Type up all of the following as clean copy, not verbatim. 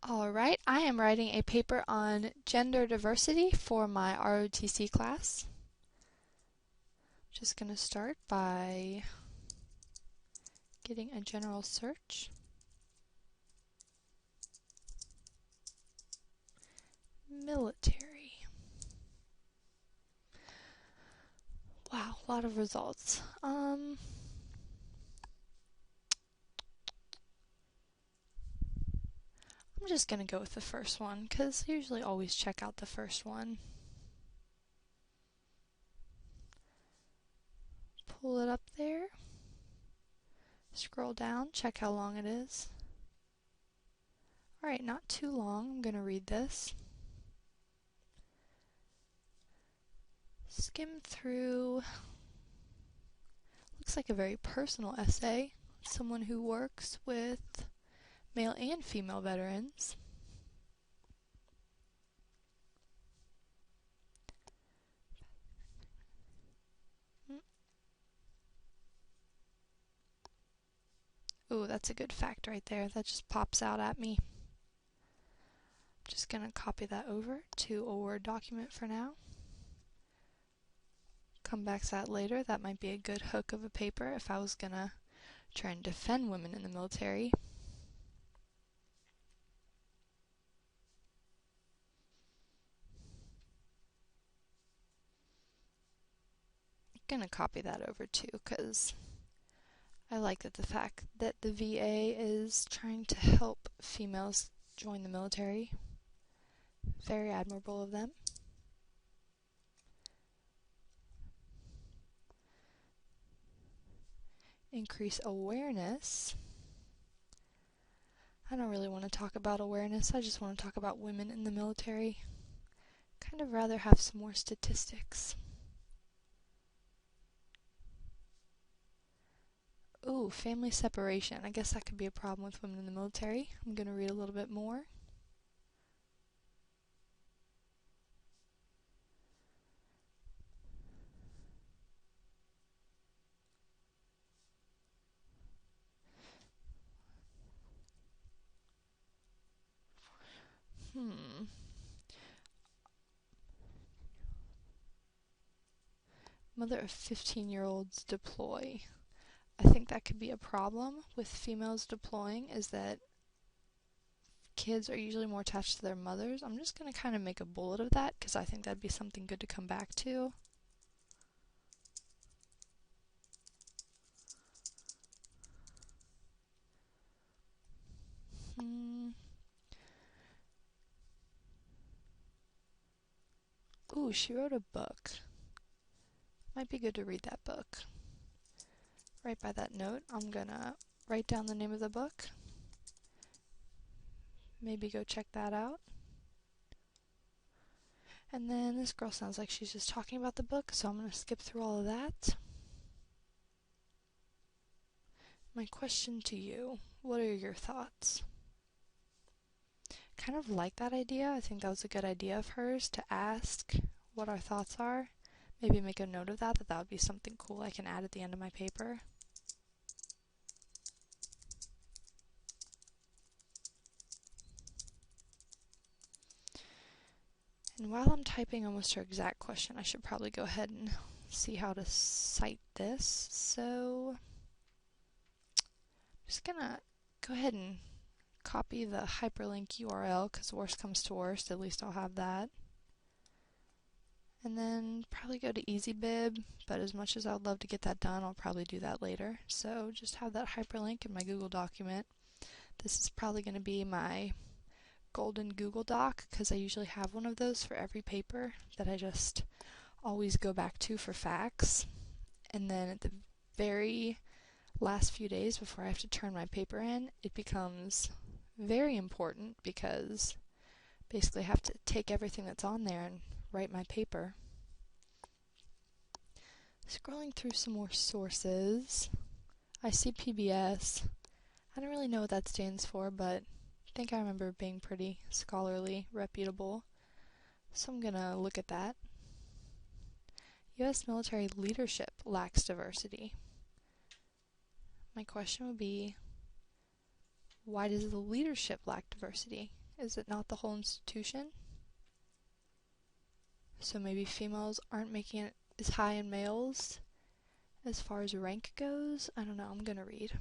Alright, I am writing a paper on gender diversity for my ROTC class. Just going to start by getting a general search. Military. Wow, a lot of results. I'm just going to go with the first one because I usually always check out the first one. Pull it up there. Scroll down, check how long it is. Alright, not too long. I'm going to read this. Skim through. Looks like a very personal essay. Someone who works with male and female veterans. Ooh, that's a good fact right there. That just pops out at me. I'm just going to copy that over to a Word document for now. Come back to that later. That might be a good hook of a paper if I was going to try and defend women in the military. I'm going to copy that over too because I like that the fact that the VA is trying to help females join the military. Very admirable of them. Increase awareness. I don't really want to talk about awareness, I just want to talk about women in the military. Kind of rather have some more statistics. Ooh, family separation. I guess that could be a problem with women in the military. I'm going to read a little bit more. Mother of 15-year-olds deploy. I think that could be a problem with females deploying, is that kids are usually more attached to their mothers. I'm just going to kind of make a bullet of that because I think that'd be something good to come back to. Ooh, she wrote a book. Might be good to read that book. Right by that note, I'm gonna write down the name of the book. Maybe go check that out. And then this girl sounds like she's just talking about the book, so I'm gonna skip through all of that. My question to you, what are your thoughts? Kind of like that idea. I think that was a good idea of hers to ask what our thoughts are. Maybe make a note of that would be something cool I can add at the end of my paper. And while I'm typing almost her exact question, I should probably go ahead and see how to cite this. So I'm just gonna go ahead and copy the hyperlink URL because worst comes to worst, at least I'll have that. And then probably go to EasyBib, but as much as I would love to get that done, I'll probably do that later. So just have that hyperlink in my Google document. This is probably going to be my golden Google Doc because I usually have one of those for every paper that I just always go back to for facts. And then at the very last few days before I have to turn my paper in, it becomes very important because basically I have to take everything that's on there and write my paper. Scrolling through some more sources, I see PBS. I don't really know what that stands for, but I think I remember it being pretty scholarly, reputable. So I'm gonna look at that. U.S. military leadership lacks diversity. My question would be, why does the leadership lack diversity? Is it not the whole institution? So maybe females aren't making it as high in males as far as rank goes? I don't know, I'm gonna read.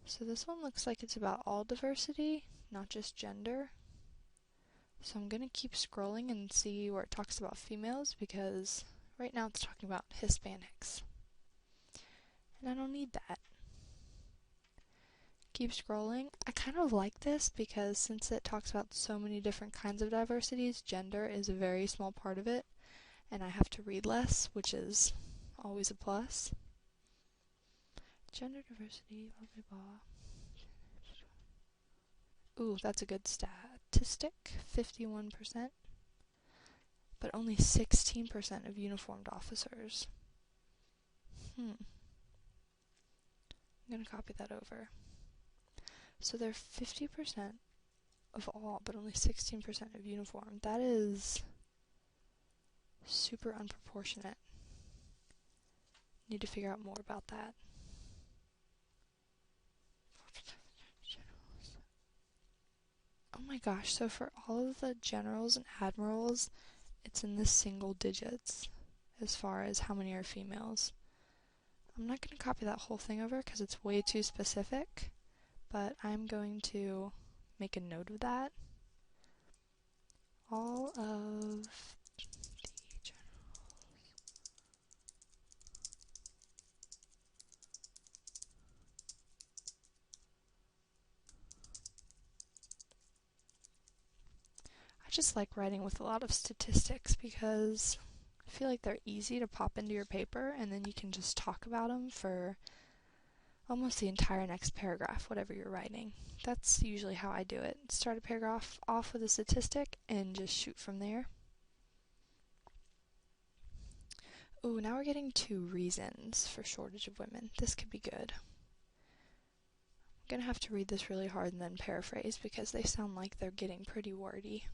So this one looks like it's about all diversity, not just gender. So I'm gonna keep scrolling and see where it talks about females, because right now it's talking about Hispanics. And I don't need that. Keep scrolling. I kind of like this because since it talks about so many different kinds of diversities, gender is a very small part of it, and I have to read less, which is always a plus. Gender diversity, blah blah blah. Ooh, that's a good statistic. 51%. But only 16% of uniformed officers. I'm gonna copy that over. So they're 50% of all, but only 16% of uniform. That is super unproportionate. Need to figure out more about that. Oh my gosh, so for all of the generals and admirals, it's in the single digits as far as how many are females. I'm not going to copy that whole thing over because it's way too specific, but I'm going to make a note of that. All of the generals. I just like writing with a lot of statistics because I feel like they're easy to pop into your paper, and then you can just talk about them for almost the entire next paragraph, whatever you're writing. That's usually how I do it. Start a paragraph off with a statistic and just shoot from there. Ooh, now we're getting to reasons for shortage of women. This could be good. I'm gonna have to read this really hard and then paraphrase because they sound like they're getting pretty wordy.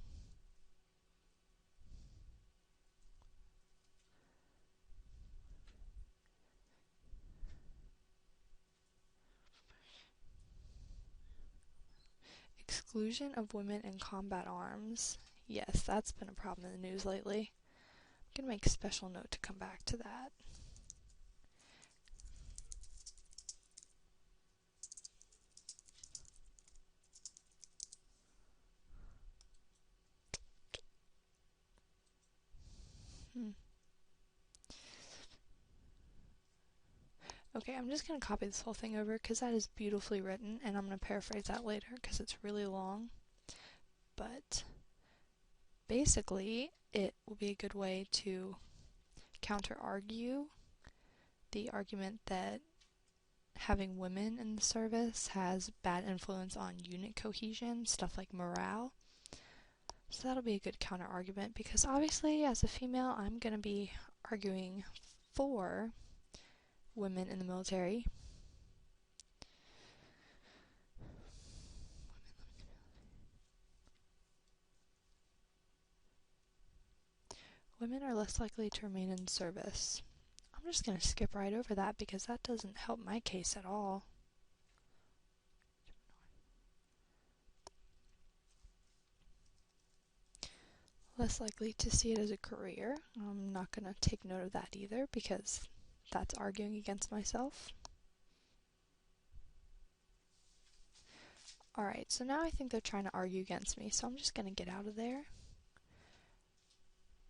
Exclusion of women in combat arms. Yes, that's been a problem in the news lately. I'm gonna make a special note to come back to that. Okay, I'm just going to copy this whole thing over because that is beautifully written, and I'm going to paraphrase that later because it's really long. But basically, it will be a good way to counter-argue the argument that having women in the service has bad influence on unit cohesion, stuff like morale. So that'll be a good counter-argument because obviously, as a female, I'm going to be arguing for women in the military. Women are less likely to remain in service. I'm just going to skip right over that because that doesn't help my case at all. Less likely to see it as a career. I'm not going to take note of that either because that's arguing against myself. Alright, so now I think they're trying to argue against me, so I'm just going to get out of there.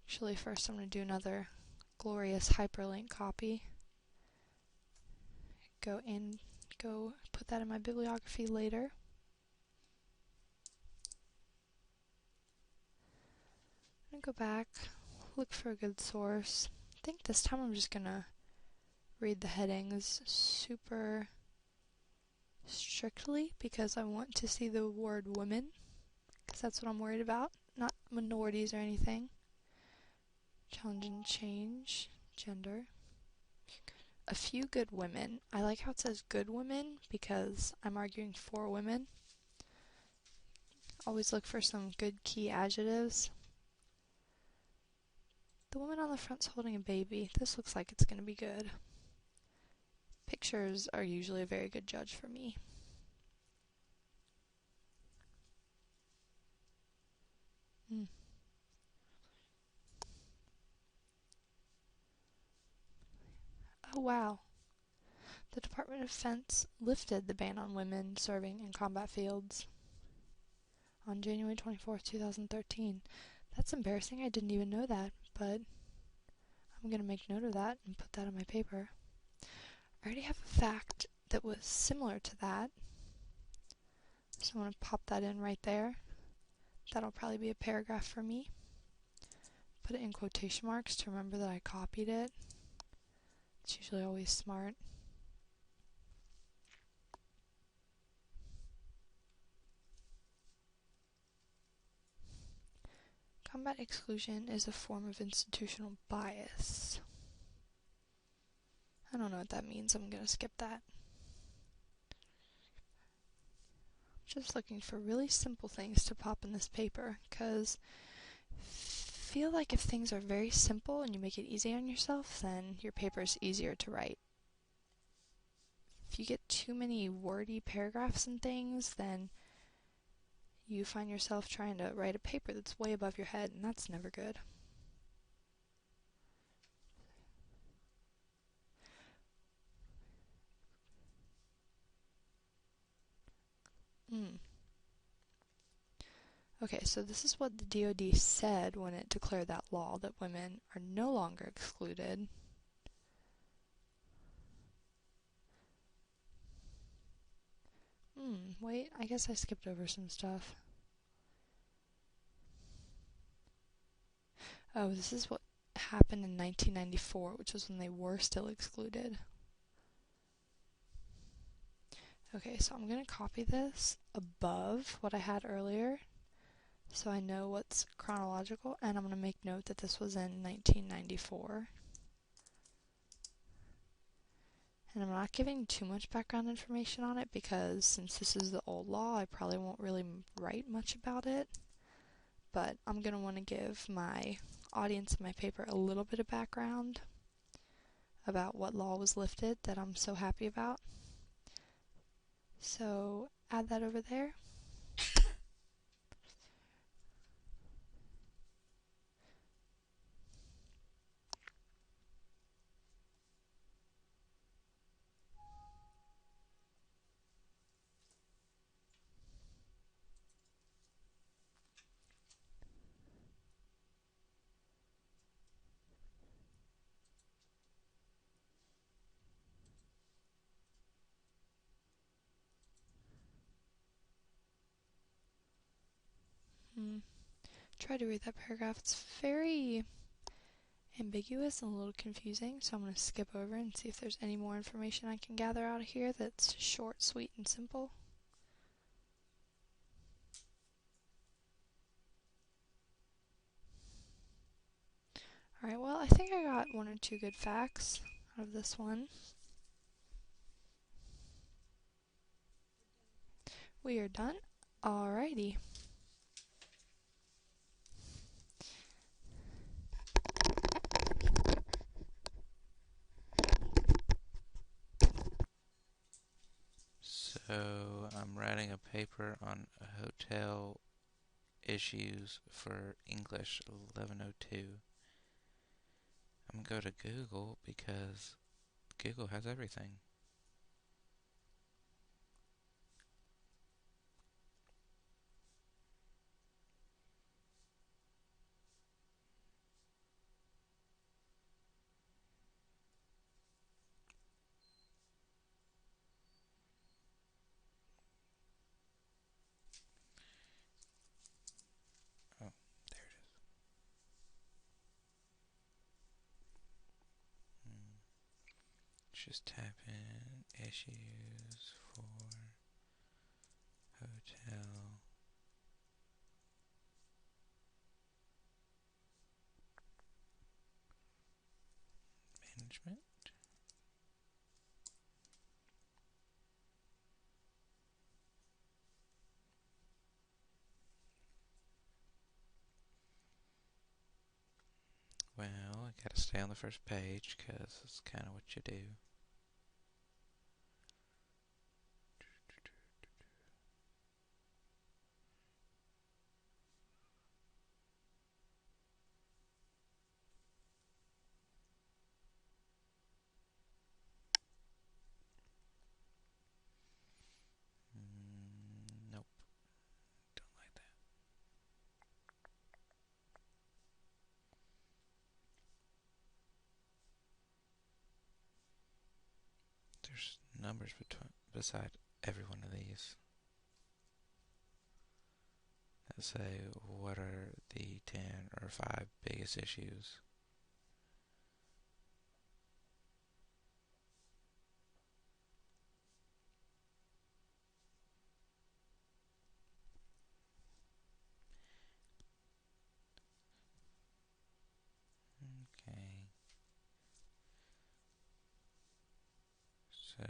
Actually, first I'm going to do another glorious hyperlink copy. Go put that in my bibliography later. I'm going to go back, look for a good source. I think this time I'm just going to read the headings super strictly because I want to see the word women, because that's what I'm worried about, not minorities or anything. Challenge and change, gender. A few good women. I like how it says good women because I'm arguing for women. Always look for some good key adjectives. The woman on the front's holding a baby. This looks like it's going to be good. Picture pictures are usually a very good judge for me. Oh wow. The Department of Defense lifted the ban on women serving in combat fields on January 24th, 2013. That's embarrassing. I didn't even know that, but I'm going to make note of that and put that on my paper. I already have a fact that was similar to that, so I'm going to pop that in right there. That'll probably be a paragraph for me. Put it in quotation marks to remember that I copied it. It's usually always smart. Combat exclusion is a form of institutional bias. I don't know what that means. I'm going to skip that. Just looking for really simple things to pop in this paper, because I feel like if things are very simple and you make it easy on yourself, then your paper is easier to write. If you get too many wordy paragraphs and things, then you find yourself trying to write a paper that's way above your head, and that's never good. Okay, so this is what the DoD said when it declared that law, that women are no longer excluded. Wait, I guess I skipped over some stuff. Oh, this is what happened in 1994, which was when they were still excluded. Okay, so I'm going to copy this above what I had earlier, so I know what's chronological, and I'm going to make note that this was in 1994. And I'm not giving too much background information on it because since this is the old law, I probably won't really write much about it. But I'm going to want to give my audience in my paper a little bit of background about what law was lifted that I'm so happy about. So add that over there. Try to read that paragraph. It's very ambiguous and a little confusing, so I'm going to skip over and see if there's any more information I can gather out of here that's short, sweet, and simple. Alright, well, I think I got one or two good facts out of this one. We are done. Alrighty. So I'm writing a paper on hotel issues for English 1102. I'm gonna go to Google because Google has everything. Oh, there it is. Just type in issues for hotel management. Well, I gotta stay on the first page because it's kind of what you do. numbers beside every one of these that say what are the 10 or 5 biggest issues. Okay, so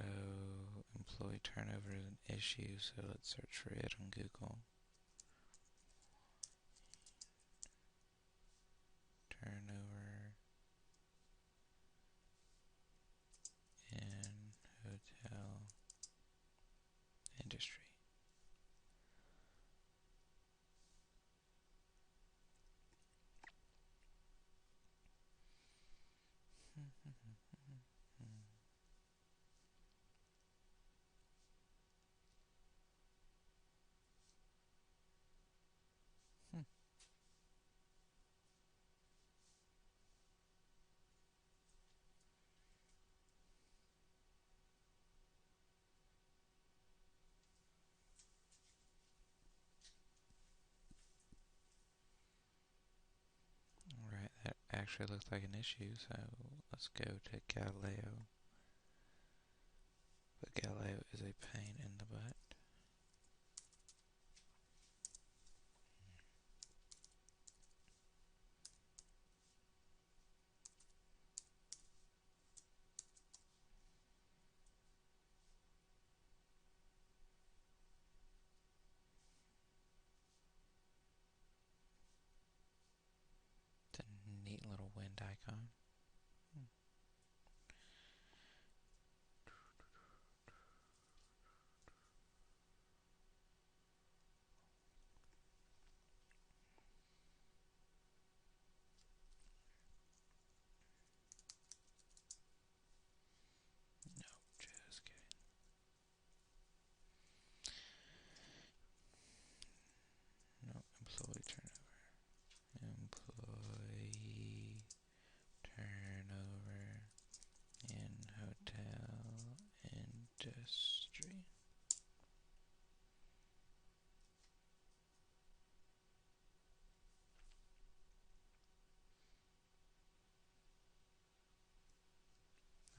employee turnover is an issue, so let's search for it on Google. Turnover in hotel industry. Alright, that actually looks like an issue, so let's go to Galileo. But Galileo is a pain in the butt. It's a neat little wind icon. No, just kidding. No, employee turnover. Employee turnover in hotel industry.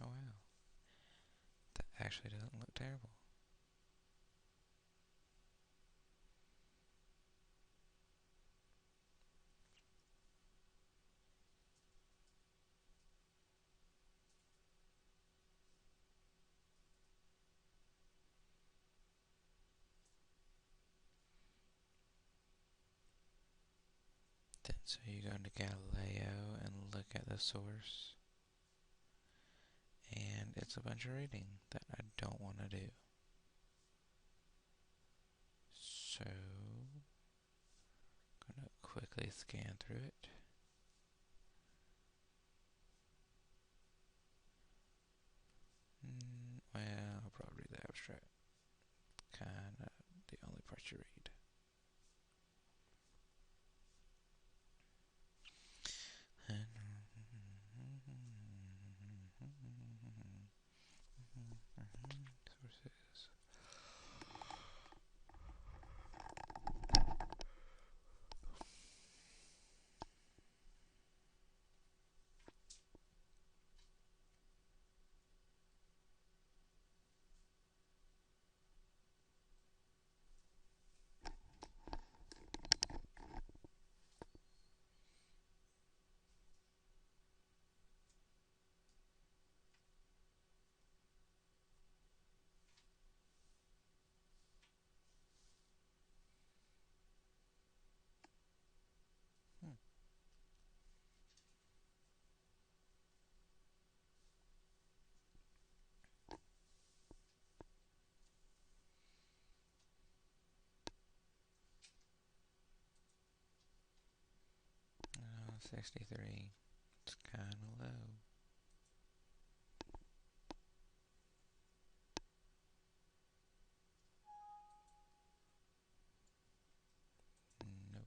Oh wow, that actually doesn't look terrible. Then so you go into Galileo and look at the source, and it's a bunch of reading that I don't want to do. So I'm gonna quickly scan through it. Well, I'll probably read the abstract. Kinda the only part you read. Sources. Hmm. 63. It's kind of low. Nope.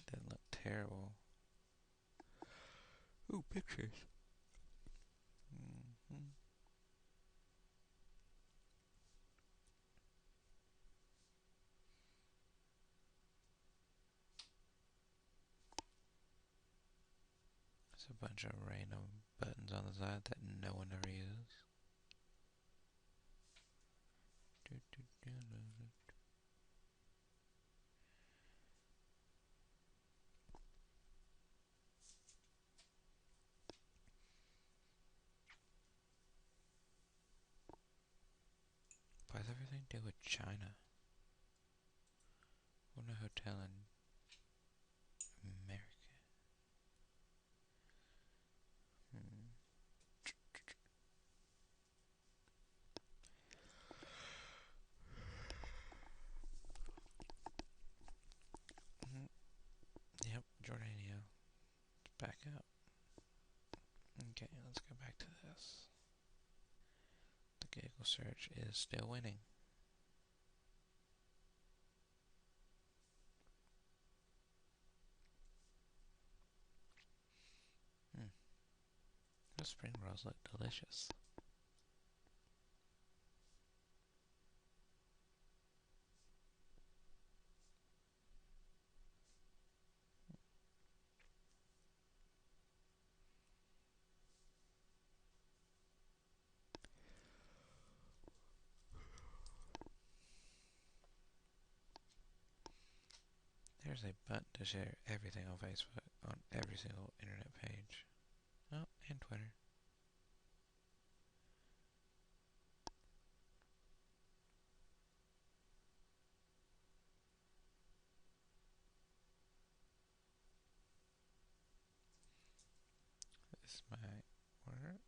That didn't look terrible. Ooh, pictures. Mm-hmm. There's a bunch of random buttons on the side that no one ever uses. Why does everything do with China? What a hotel in America. Hmm. Mhm. Yep, Jordania. Back up. Okay, let's go back to this. The Google search is still winning. Hmm. Those spring rolls look delicious. There's a button to share everything on Facebook on every single internet page. Oh, and Twitter. This might work.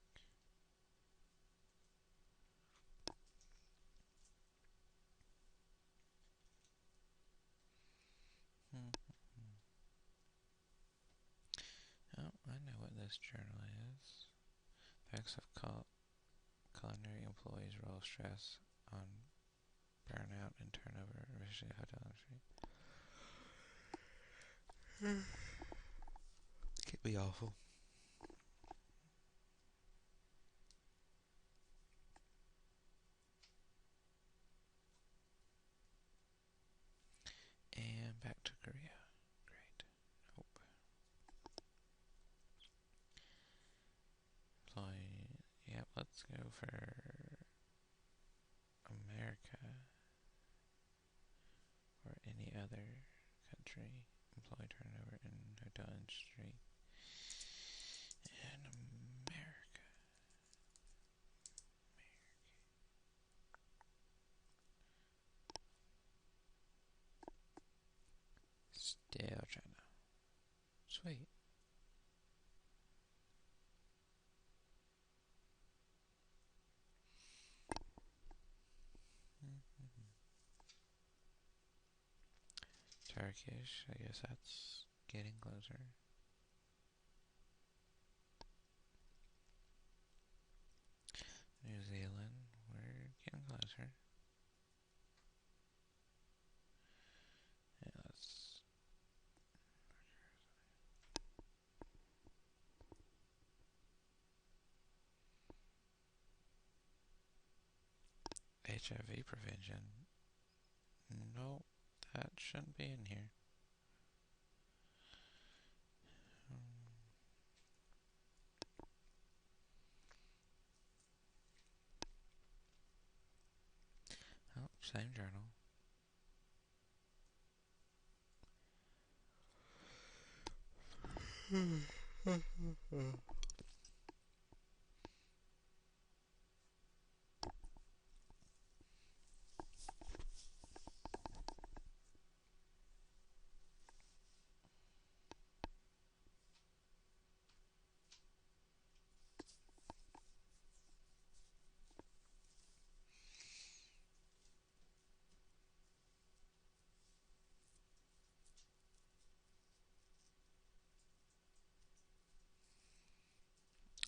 Hmm. Oh, I know what this journal is. Facts of culinary employees' role stress on burnout and turnover, especially hotel industry. Could be awful. And back to Korea. Great. Nope. Employee. Yep, let's go for America or any other country. Employee turnover in hotel industry. In America. Still China. Sweet. Mm-hmm. Turkish, I guess that's getting closer. New Zealand, we're getting closer. Yeah, that's HIV prevention. No, that shouldn't be in here. Oh, same journal.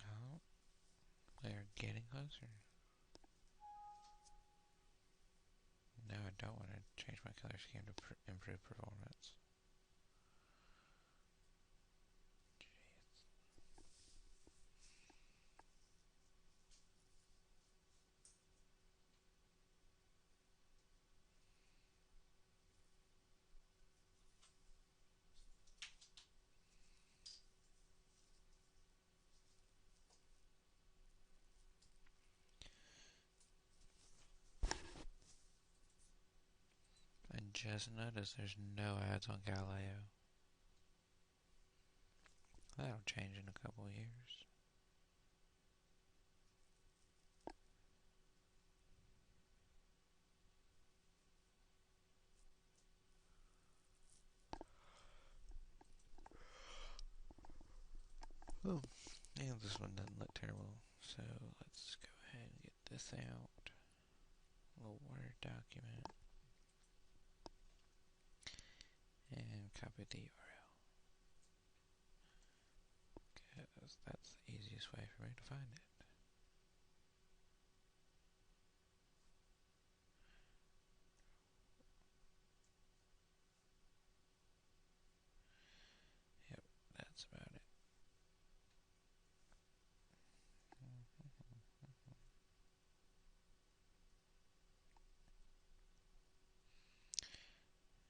Oh, we're getting closer. No, I don't want to change my color scheme to improve performance. Just noticed there's no ads on Galileo. That'll change in a couple of years. Oh, yeah, this one doesn't look terrible. So let's go ahead and get this out. A little Word document. And copy the URL. Because that's the easiest way for me to find it. Yep, that's about it.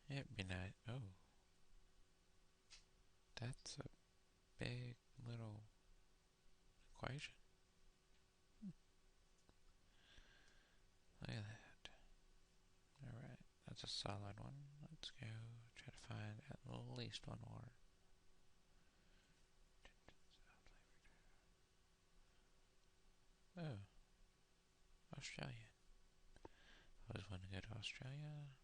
It'd be nice. Oh, that's a big little equation. Look at that. Alright, that's a solid one. Let's go try to find at least one more. Oh, Australia. I always wanted to go to Australia.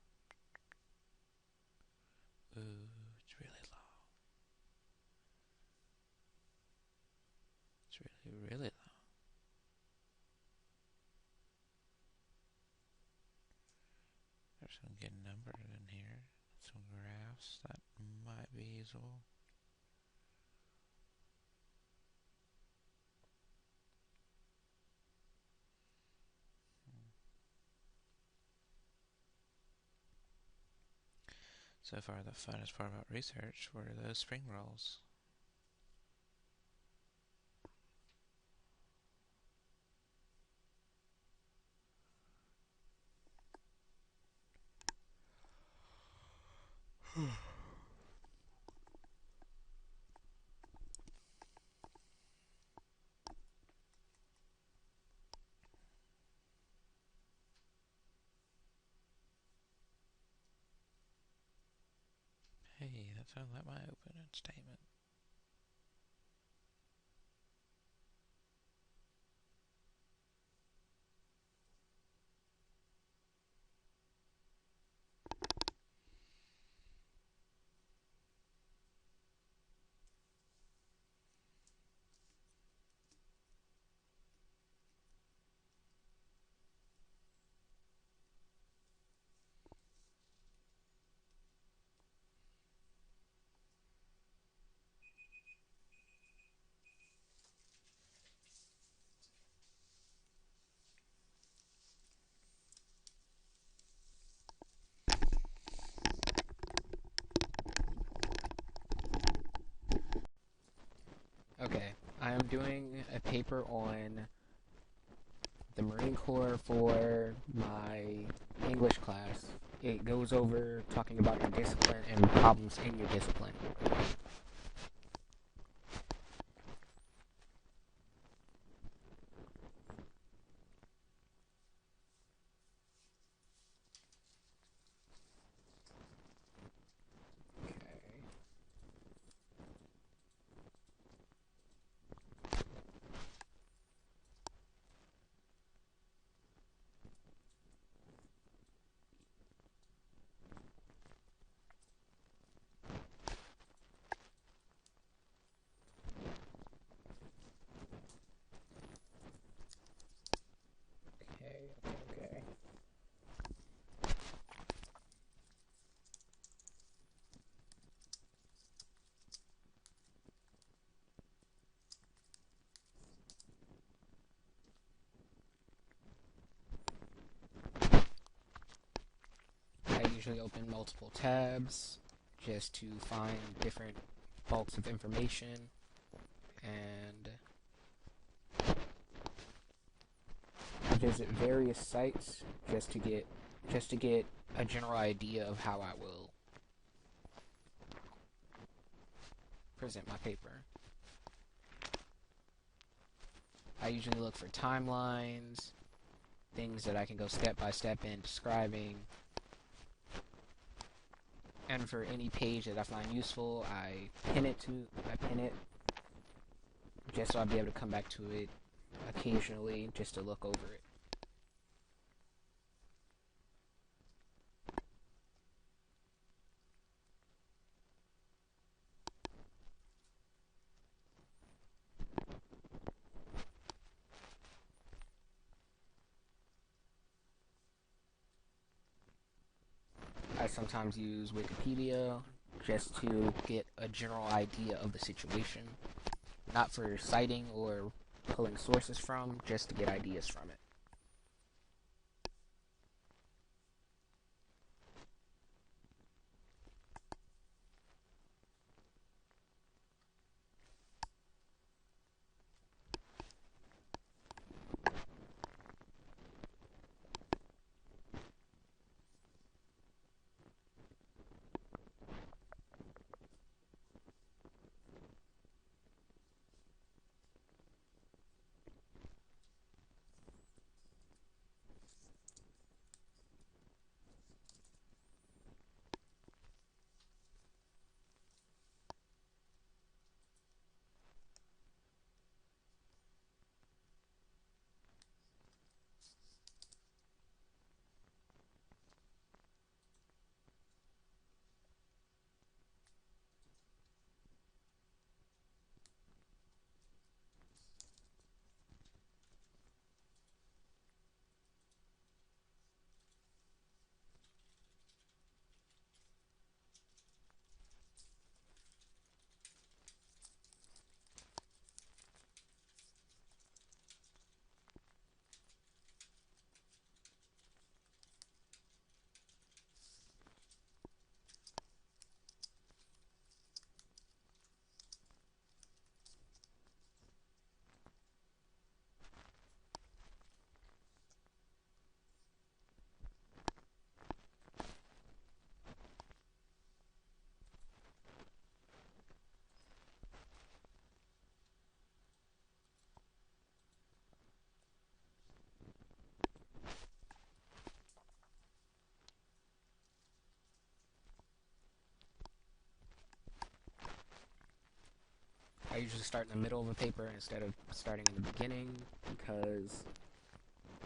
Ooh, it's really long. It's really, really long. There's some good numbers in here. Some graphs that might be useful. So far, the funnest part about research were those spring rolls. Hey, that sounds like my opening statement. Okay, I am doing a paper on the Marine Corps for my English class. It goes over talking about your discipline and problems in your discipline. Okay. I usually open multiple tabs just to find different bulks of information and visit various sites just to get a general idea of how I will present my paper. I usually look for timelines, things that I can go step by step in describing, And for any page that I find useful, I pin it just so I'll be able to come back to it occasionally just to look over it. I sometimes use Wikipedia just to get a general idea of the situation, not for citing or pulling sources from, just to get ideas from it. I usually start in the middle of a paper instead of starting in the beginning because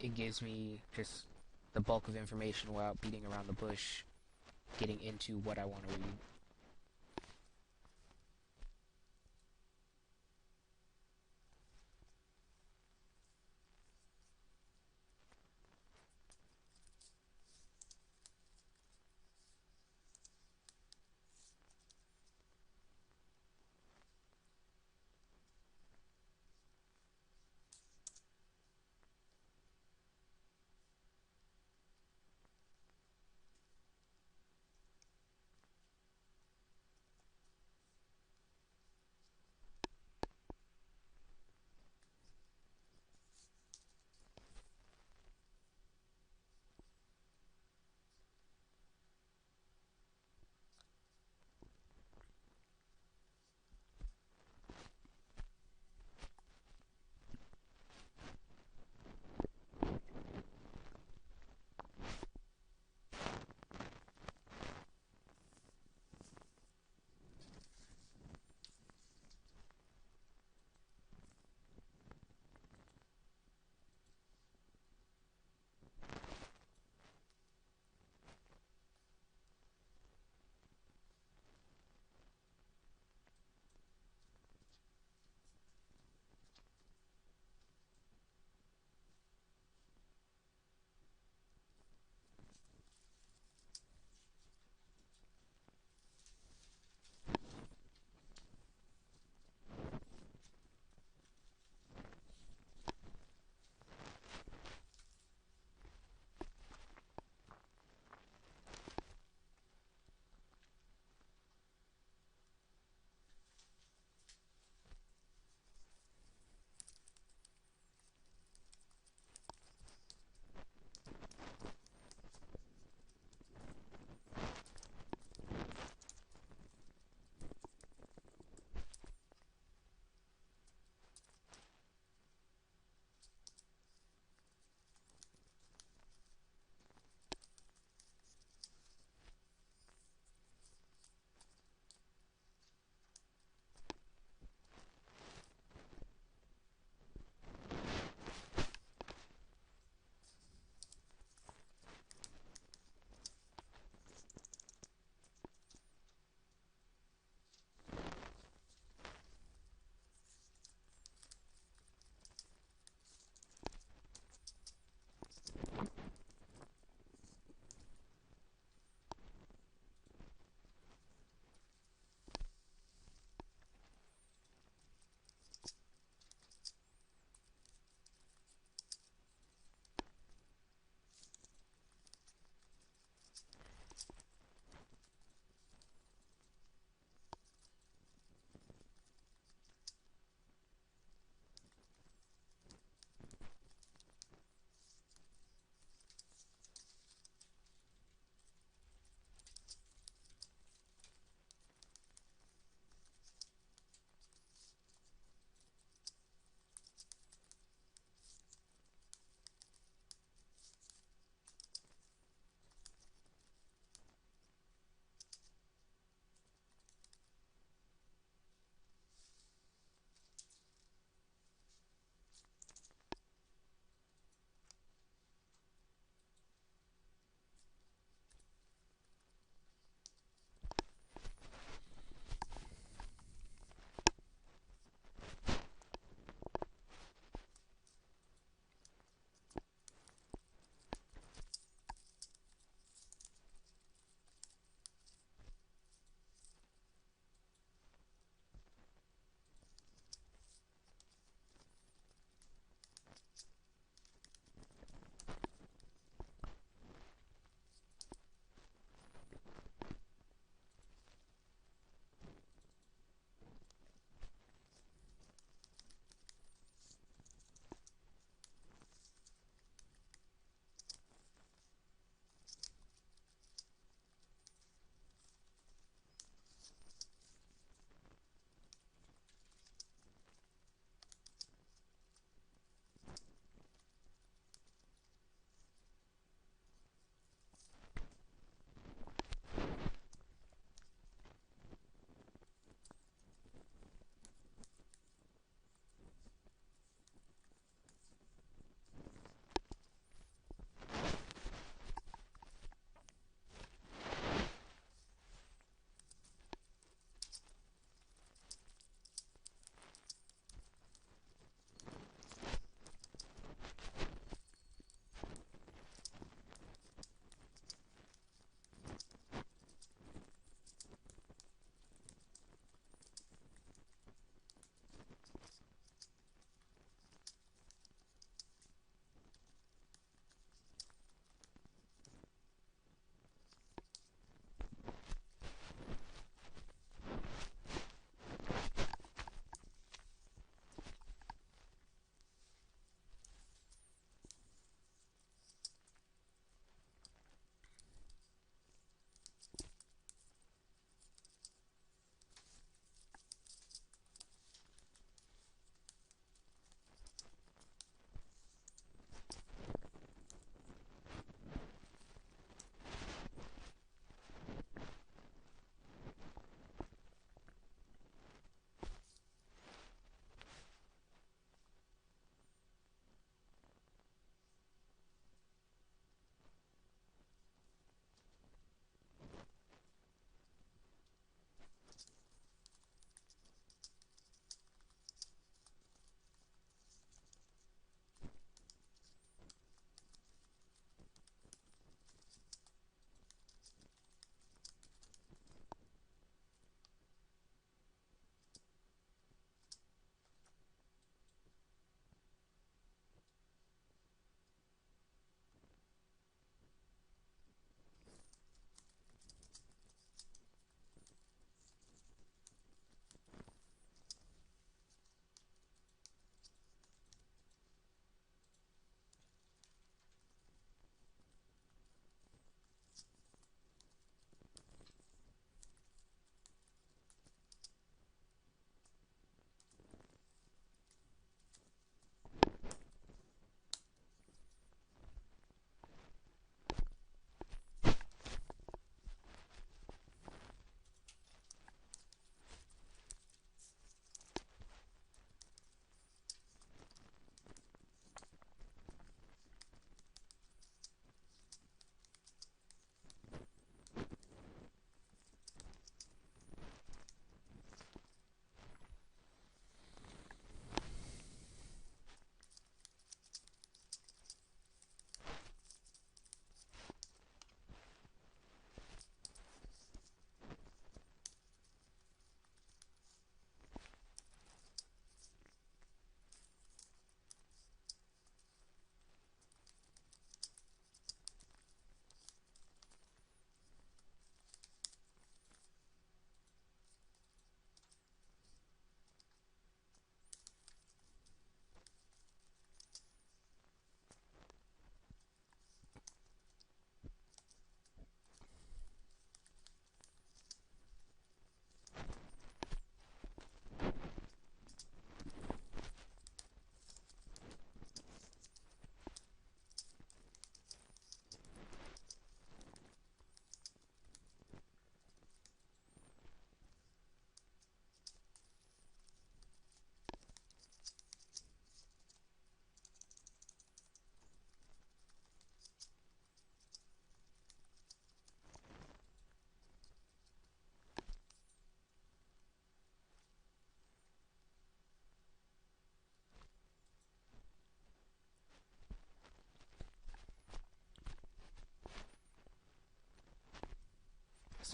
it gives me just the bulk of information without beating around the bush, getting into what I want to read.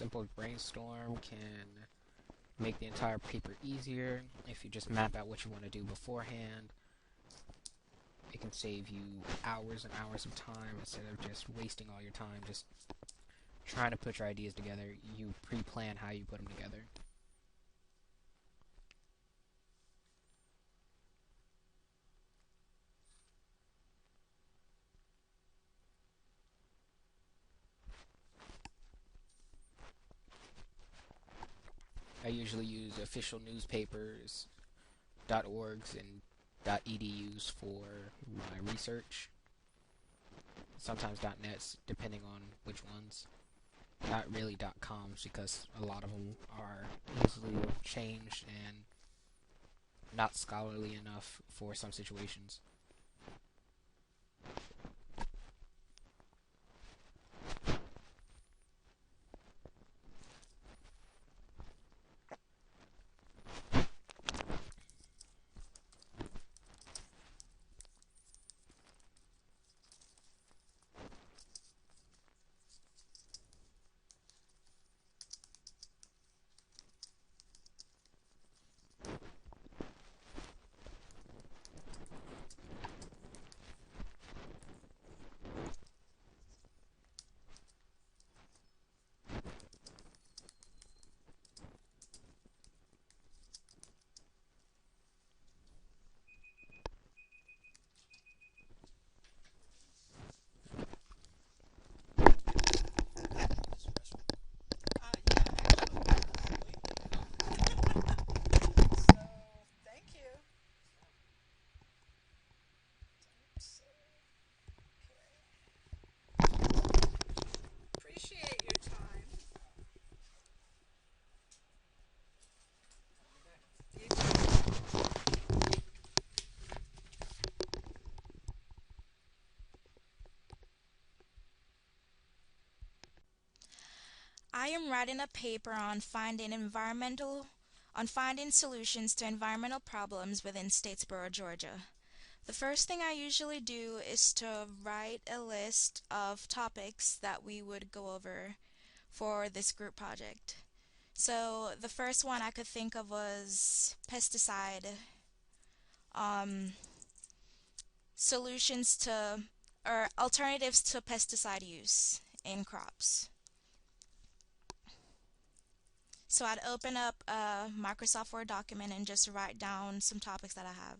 simple brainstorm can make the entire paper easier. If you just map out what you want to do beforehand, it can save you hours and hours of time instead of just wasting all your time just trying to put your ideas together. You pre-plan how you put them together. I usually use official newspapers, .orgs, and .edus for my research. Sometimes .nets, depending on which ones. Not really .coms because a lot of them are easily changed and not scholarly enough for some situations. I am writing a paper on finding solutions to environmental problems within Statesboro, Georgia. The first thing I usually do is to write a list of topics that we would go over for this group project. So the first one I could think of was pesticide um, solutions to or alternatives to pesticide use in crops. So I'd open up a Microsoft Word document and just write down some topics that I have.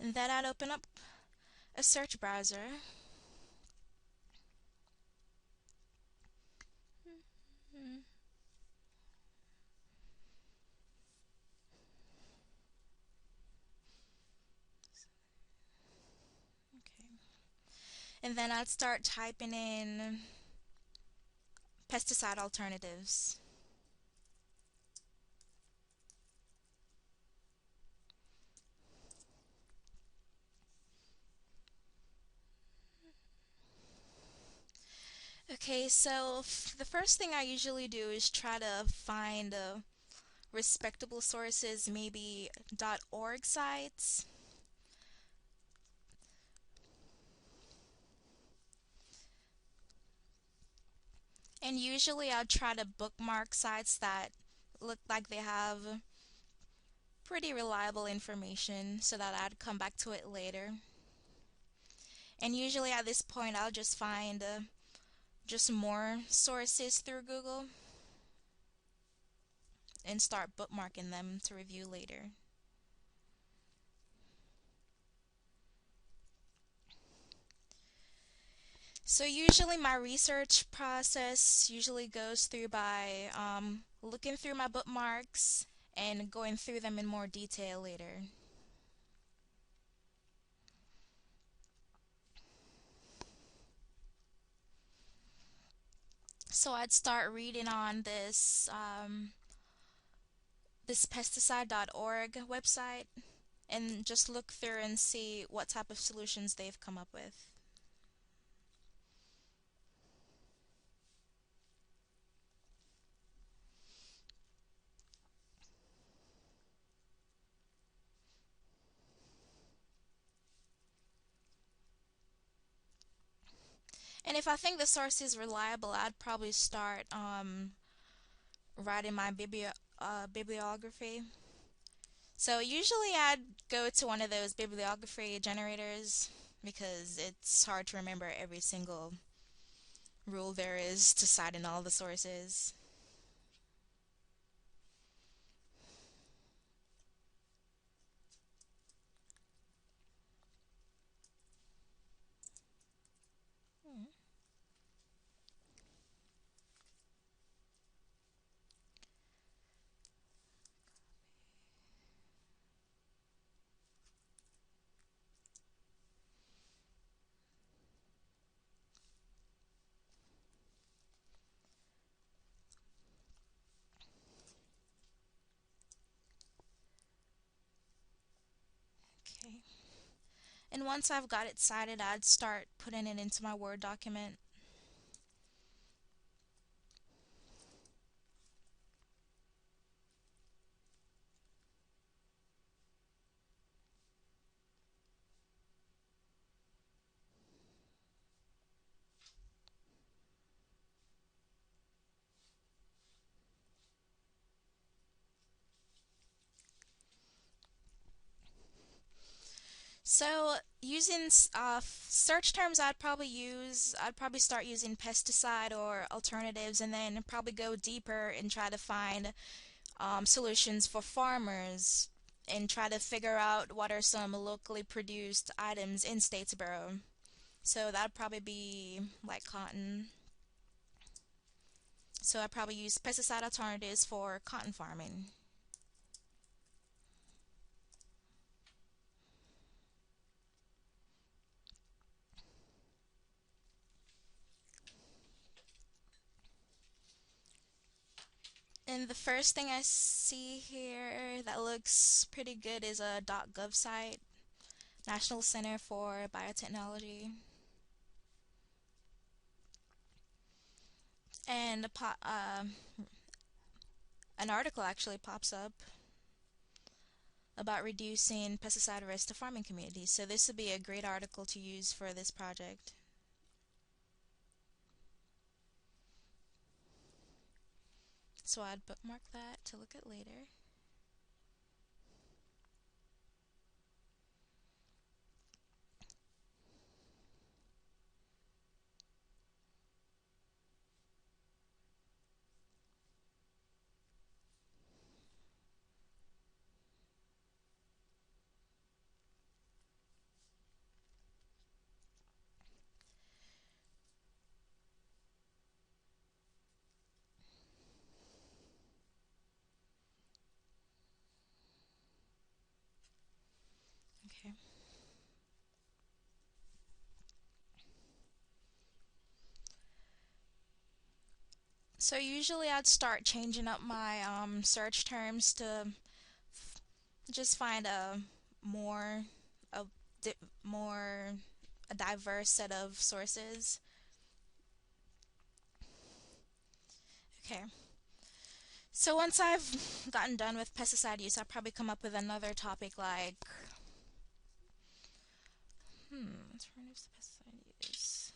And then I'd open up a search browser. Okay. And then I'd start typing in pesticide alternatives. Okay, so the first thing I usually do is try to find respectable sources, maybe .org sites. And usually I'll try to bookmark sites that look like they have pretty reliable information so that I'd come back to it later. And usually at this point I'll just find just more sources through Google and start bookmarking them to review later. So usually my research process usually goes through by looking through my bookmarks and going through them in more detail later. So I'd start reading on this pesticide.org website and just look through and see what type of solutions they've come up with. And if I think the source is reliable, I'd probably start writing my bibliography. So usually I'd go to one of those bibliography generators because it's hard to remember every single rule there is to cite in all the sources. Okay. And once I've got it cited, I'd start putting it into my Word document. So using search terms, I'd probably start using pesticide or alternatives, and then probably go deeper and try to find solutions for farmers and try to figure out what are some locally produced items in Statesboro. So that'd probably be like cotton. So I probably use pesticide alternatives for cotton farming. And the first thing I see here that looks pretty good is a .gov site, National Center for Biotechnology. And an article actually pops up about reducing pesticide risk to farming communities. So this would be a great article to use for this project. So I'd bookmark that to look at later. Okay. So usually I'd start changing up my search terms to just find more a more a diverse set of sources. Okay. So once I've gotten done with pesticide use, I'll probably come up with another topic like let's reduce the pesticide use.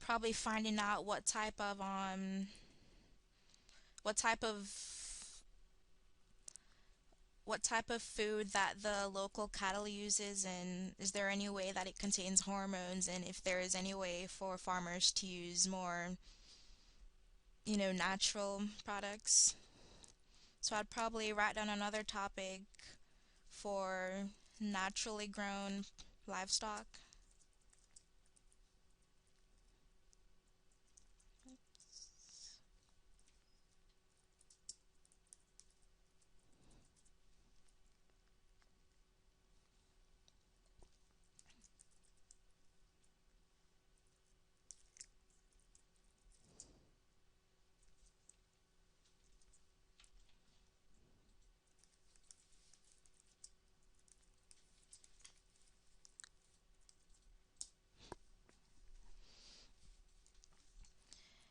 Probably finding out what type of what type of food that the local cattle uses, and is there any way that it contains hormones, and if there is any way for farmers to use more, natural products. So I'd probably write down another topic for naturally grown livestock.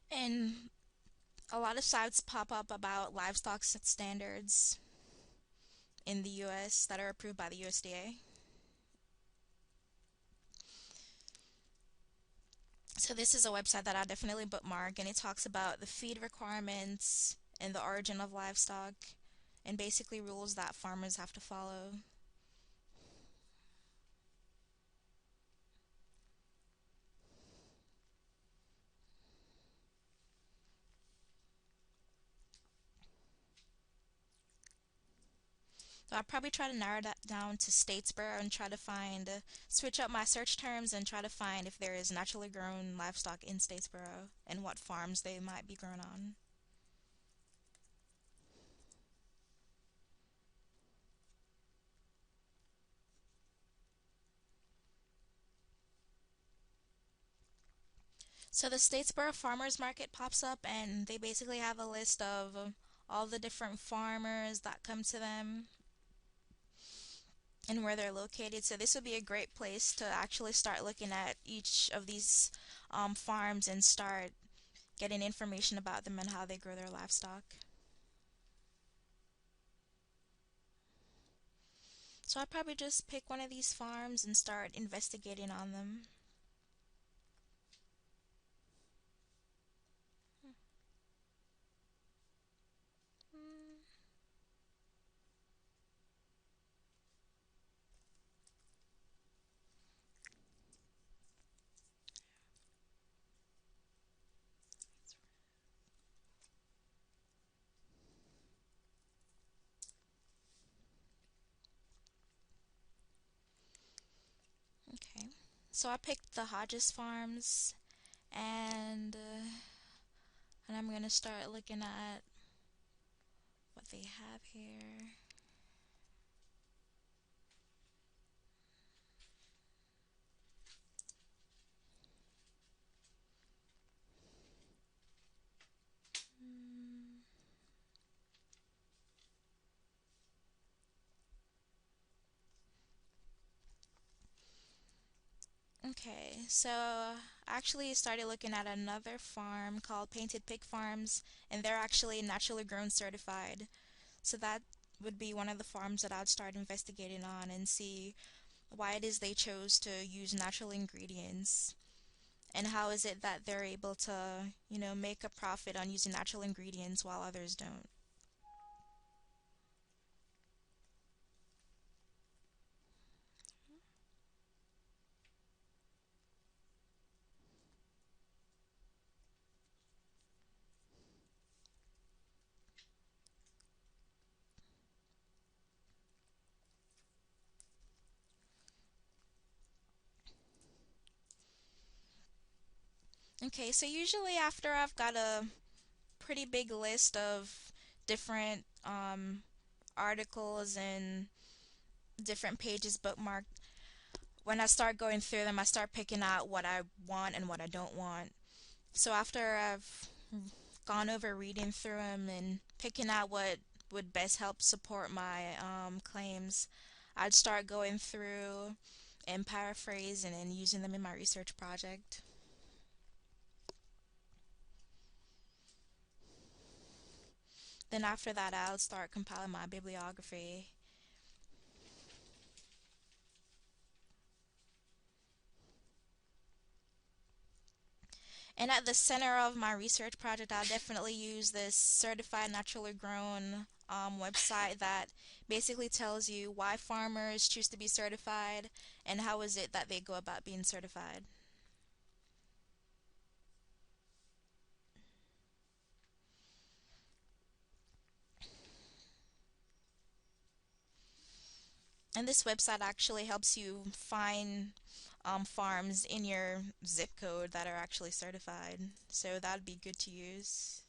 And a lot of sites pop up about livestock standards in the US that are approved by the USDA. So this is a website that I definitely bookmark, and it talks about the feed requirements and the origin of livestock, and basically rules that farmers have to follow. So I'll probably try to narrow that down to Statesboro and try to find, switch up my search terms and try to find if there is naturally grown livestock in Statesboro and what farms they might be grown on. So the Statesboro Farmers Market pops up, and they basically have a list of all the different farmers that come to them and where they're located. So this would be a great place to actually start looking at each of these farms and start getting information about them and how they grow their livestock. So I'd probably just pick one of these farms and start investigating on them. Okay. So I picked the Hodges Farms, and I'm gonna start looking at what they have here. Mm, Okay, so I actually started looking at another farm called Painted Pig Farms, and they're actually naturally grown certified. So that would be one of the farms that I'd start investigating on and see why it is they chose to use natural ingredients and how is it that they're able to, make a profit on using natural ingredients while others don't. Okay, so usually after I've got a pretty big list of different articles and different pages bookmarked, when I start going through them, I start picking out what I want and what I don't want. So after I've gone over reading through them and picking out what would best help support my claims, I'd start going through and paraphrasing and using them in my research project. Then after that, I'll start compiling my bibliography. And at the center of my research project, I'll definitely use this certified naturally grown website that basically tells you why farmers choose to be certified and how is it that they go about being certified. And this website actually helps you find farms in your zip code that are actually certified. So that'd be good to use.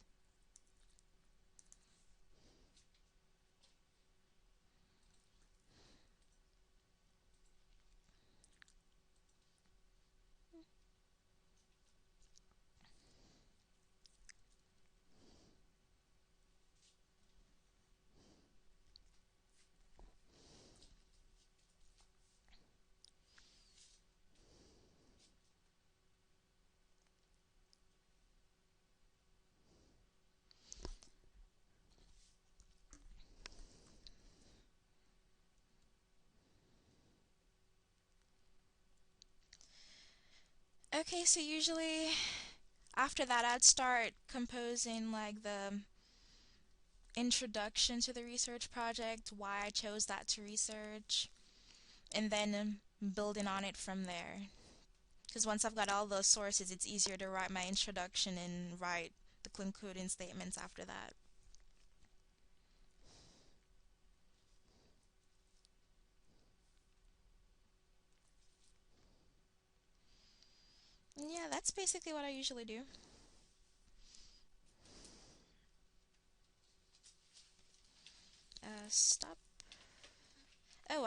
Okay, so usually after that, I'd start composing like the introduction to the research project, why I chose that to research, and then building on it from there. Because once I've got all those sources, it's easier to write my introduction and write the concluding statements after that. Yeah, that's basically what I usually do. Stop